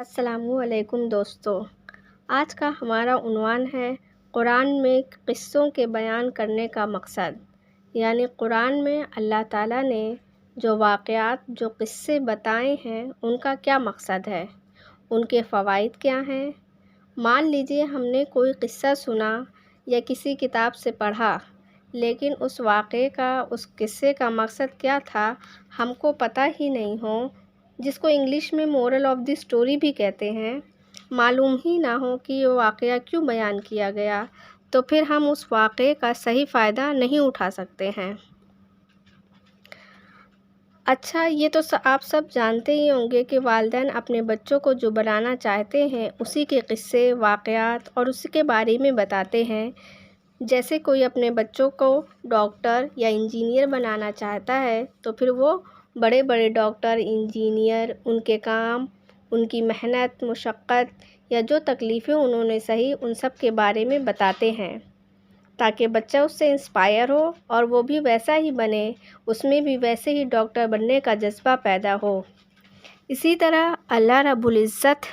السلام علیکم دوستو، آج کا ہمارا عنوان ہے قرآن میں قصوں کے بیان کرنے کا مقصد۔ یعنی قرآن میں اللہ تعالیٰ نے جو واقعات جو قصے بتائے ہیں ان کا کیا مقصد ہے، ان کے فوائد کیا ہیں۔ مان لیجئے ہم نے کوئی قصہ سنا یا کسی کتاب سے پڑھا، لیکن اس واقعے کا اس قصے کا مقصد کیا تھا ہم کو پتہ ہی نہیں ہو، جس کو انگلش میں مورل آف دی اسٹوری بھی کہتے ہیں، معلوم ہی نہ ہو کہ یہ واقعہ کیوں بیان کیا گیا، تو پھر ہم اس واقعے کا صحیح فائدہ نہیں اٹھا سکتے ہیں۔ اچھا، یہ تو آپ سب جانتے ہی ہوں گے کہ والدین اپنے بچوں کو جو بنانا چاہتے ہیں اسی کے قصے، واقعات اور اسی کے بارے میں بتاتے ہیں۔ جیسے کوئی اپنے بچوں کو ڈاکٹر یا انجینئر بنانا چاہتا ہے تو پھر وہ بڑے بڑے ڈاکٹر، انجینئر، ان کے کام، ان کی محنت، مشقت یا جو تکلیفیں انہوں نے سہی ان سب کے بارے میں بتاتے ہیں، تاکہ بچہ اس سے انسپائر ہو اور وہ بھی ویسا ہی بنے، اس میں بھی ویسے ہی ڈاکٹر بننے کا جذبہ پیدا ہو۔ اسی طرح اللہ رب العزت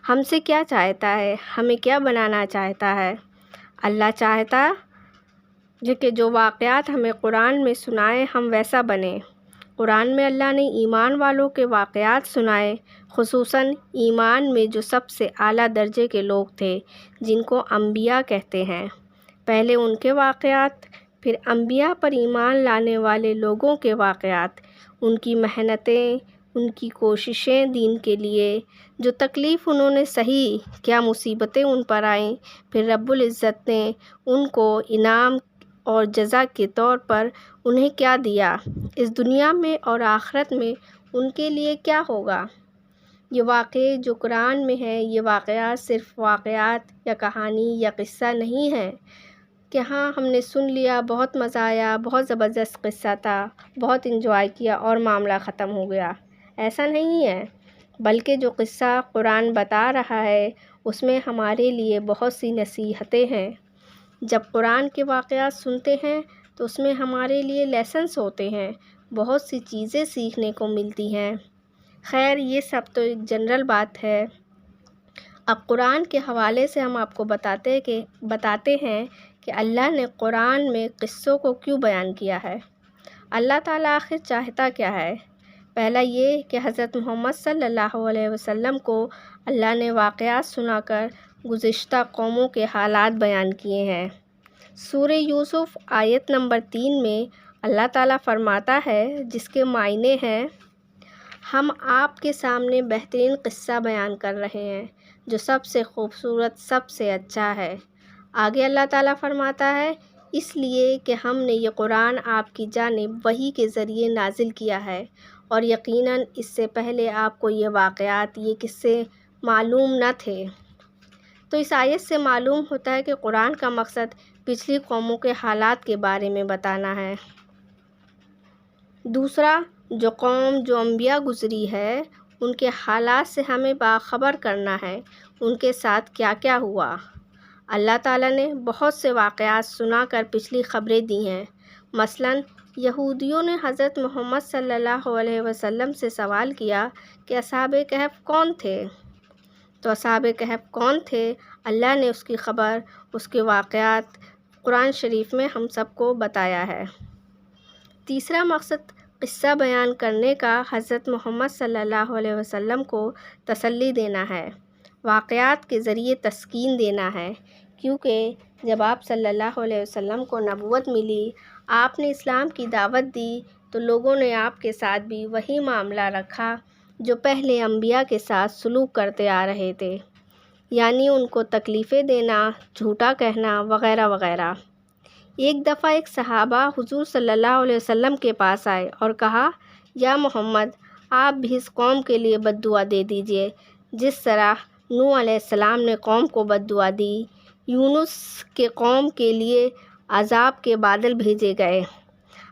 ہم سے کیا چاہتا ہے، ہمیں کیا بنانا چاہتا ہے۔ اللہ چاہتا کہ جو واقعات ہمیں قرآن میں سنائے ہم ویسا بنیں۔ قرآن میں اللہ نے ایمان والوں کے واقعات سنائے، خصوصاً ایمان میں جو سب سے اعلیٰ درجے کے لوگ تھے، جن کو انبیاء کہتے ہیں۔ پہلے ان کے واقعات، پھر انبیاء پر ایمان لانے والے لوگوں کے واقعات، ان کی محنتیں، ان کی کوششیں دین کے لیے، جو تکلیف انہوں نے سہی، کیا مصیبتیں ان پر آئیں، پھر رب العزت نے ان کو انعام اور جزا کے طور پر انہیں کیا دیا، اس دنیا میں اور آخرت میں ان کے لیے کیا ہوگا۔ یہ واقعے جو قرآن میں ہیں، یہ واقعات صرف واقعات یا کہانی یا قصہ نہیں ہے کہ ہاں ہم نے سن لیا، بہت مزہ آیا، بہت زبردست قصہ تھا، بہت انجوائے کیا اور معاملہ ختم ہو گیا۔ ایسا نہیں ہے، بلکہ جو قصہ قرآن بتا رہا ہے اس میں ہمارے لیے بہت سی نصیحتیں ہیں۔ جب قرآن کے واقعات سنتے ہیں تو اس میں ہمارے لیے لیسنس ہوتے ہیں، بہت سی چیزیں سیکھنے کو ملتی ہیں۔ خیر، یہ سب تو ایک جنرل بات ہے۔ اب قرآن کے حوالے سے ہم آپ کو بتاتے ہیں کہ اللہ نے قرآن میں قصوں کو کیوں بیان کیا ہے۔ اللہ تعالیٰ آخر چاہتا کیا ہے؟ پہلا یہ کہ حضرت محمد صلی اللہ علیہ وسلم کو اللہ نے واقعات سنا کر گزشتہ قوموں کے حالات بیان کیے ہیں۔ سورہ یوسف آیت نمبر 3 میں اللہ تعالیٰ فرماتا ہے، جس کے معنی ہیں، ہم آپ کے سامنے بہترین قصہ بیان کر رہے ہیں جو سب سے خوبصورت، سب سے اچھا ہے۔ آگے اللہ تعالیٰ فرماتا ہے، اس لیے کہ ہم نے یہ قرآن آپ کی جانب وحی کے ذریعے نازل کیا ہے اور یقیناً اس سے پہلے آپ کو یہ واقعات، یہ قصے معلوم نہ تھے۔ تو اس آیت سے معلوم ہوتا ہے کہ قرآن کا مقصد پچھلی قوموں کے حالات کے بارے میں بتانا ہے۔ دوسرا، جو قوم جو انبیاء گزری ہے ان کے حالات سے ہمیں باخبر کرنا ہے، ان کے ساتھ کیا کیا ہوا۔ اللہ تعالیٰ نے بہت سے واقعات سنا کر پچھلی خبریں دی ہیں۔ مثلاً یہودیوں نے حضرت محمد صلی اللہ علیہ وسلم سے سوال کیا کہ اصحاب کہف کون تھے؟ تو اصحاب کہف کون تھے، اللہ نے اس کی خبر، اس کے واقعات قرآن شریف میں ہم سب کو بتایا ہے۔ تیسرا مقصد قصہ بیان کرنے کا حضرت محمد صلی اللہ علیہ وسلم کو تسلی دینا ہے، واقعات کے ذریعے تسکین دینا ہے، کیونکہ جب آپ صلی اللہ علیہ وسلم کو نبوت ملی، آپ نے اسلام کی دعوت دی تو لوگوں نے آپ کے ساتھ بھی وہی معاملہ رکھا جو پہلے انبیاء کے ساتھ سلوک کرتے آ رہے تھے، یعنی ان کو تکلیفیں دینا، جھوٹا کہنا وغیرہ وغیرہ۔ ایک دفعہ ایک صحابہ حضور صلی اللہ علیہ وسلم کے پاس آئے اور کہا، یا محمد، آپ بھی اس قوم کے لیے بد دعا دے دیجئے جس طرح نوح علیہ السلام نے قوم کو بد دعا دی، یونس کے قوم کے لیے عذاب کے بادل بھیجے گئے،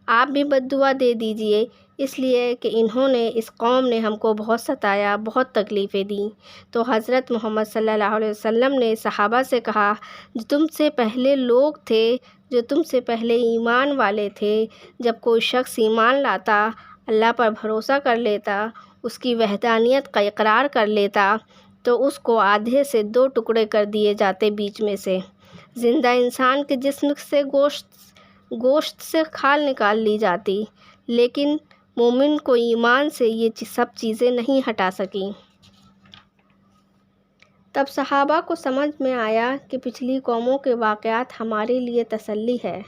آپ بھی بد دعا دے دیجئے، اس لیے کہ انہوں نے، اس قوم نے ہم کو بہت ستایا، بہت تکلیفیں دیں۔ تو حضرت محمد صلی اللہ علیہ وسلم نے صحابہ سے کہا، جو تم سے پہلے لوگ تھے، جو تم سے پہلے ایمان والے تھے، جب کوئی شخص ایمان لاتا، اللہ پر بھروسہ کر لیتا، اس کی وحدانیت کا اقرار کر لیتا، تو اس کو آدھے سے 2 ٹکڑے کر دیے جاتے بیچ میں سے۔ زندہ انسان کے جسم سے گوشت سے کھال نکال لی جاتی، لیکن مومن کو ایمان سے یہ سب چیزیں نہیں ہٹا سکیں۔ تب صحابہ کو سمجھ میں آیا کہ پچھلی قوموں کے واقعات ہمارے لیے تسلی ہے۔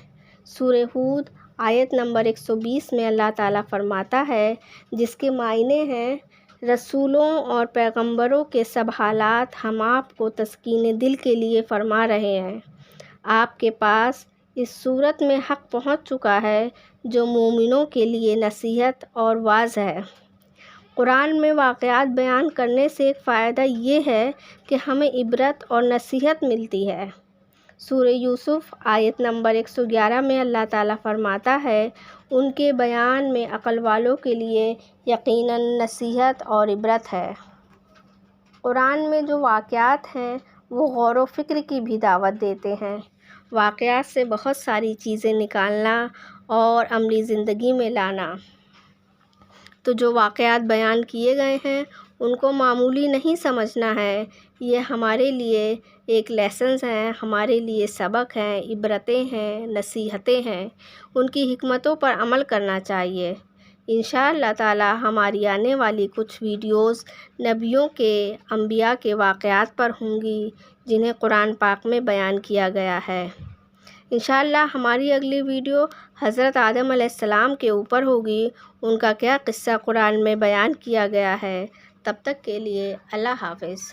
سورہ ہود آیت نمبر 120 میں اللہ تعالیٰ فرماتا ہے، جس کے معنی ہیں، رسولوں اور پیغمبروں کے سب حالات ہم آپ کو تسکین دل کے لیے فرما رہے ہیں۔ آپ کے پاس اس صورت میں حق پہنچ چکا ہے جو مومنوں کے لیے نصیحت اور واعظ ہے۔ قرآن میں واقعات بیان کرنے سے ایک فائدہ یہ ہے کہ ہمیں عبرت اور نصیحت ملتی ہے۔ سورہ یوسف آیت نمبر 111 میں اللہ تعالیٰ فرماتا ہے، ان کے بیان میں عقل والوں کے لیے یقیناً نصیحت اور عبرت ہے۔ قرآن میں جو واقعات ہیں وہ غور و فکر کی بھی دعوت دیتے ہیں۔ واقعات سے بہت ساری چیزیں نکالنا اور عملی زندگی میں لانا۔ تو جو واقعات بیان کیے گئے ہیں ان کو معمولی نہیں سمجھنا ہے، یہ ہمارے لیے ایک لیسنز ہیں، ہمارے لیے سبق ہیں، عبرتیں ہیں، نصیحتیں ہیں۔ ان کی حکمتوں پر عمل کرنا چاہیے۔ انشاءاللہ تعالی ہماری آنے والی کچھ ویڈیوز نبیوں کے، انبیاء کے واقعات پر ہوں گی جنہیں قرآن پاک میں بیان کیا گیا ہے۔ انشاءاللہ ہماری اگلی ویڈیو حضرت آدم علیہ السلام کے اوپر ہوگی، ان کا کیا قصہ قرآن میں بیان کیا گیا ہے۔ تب تک کے لیے اللہ حافظ۔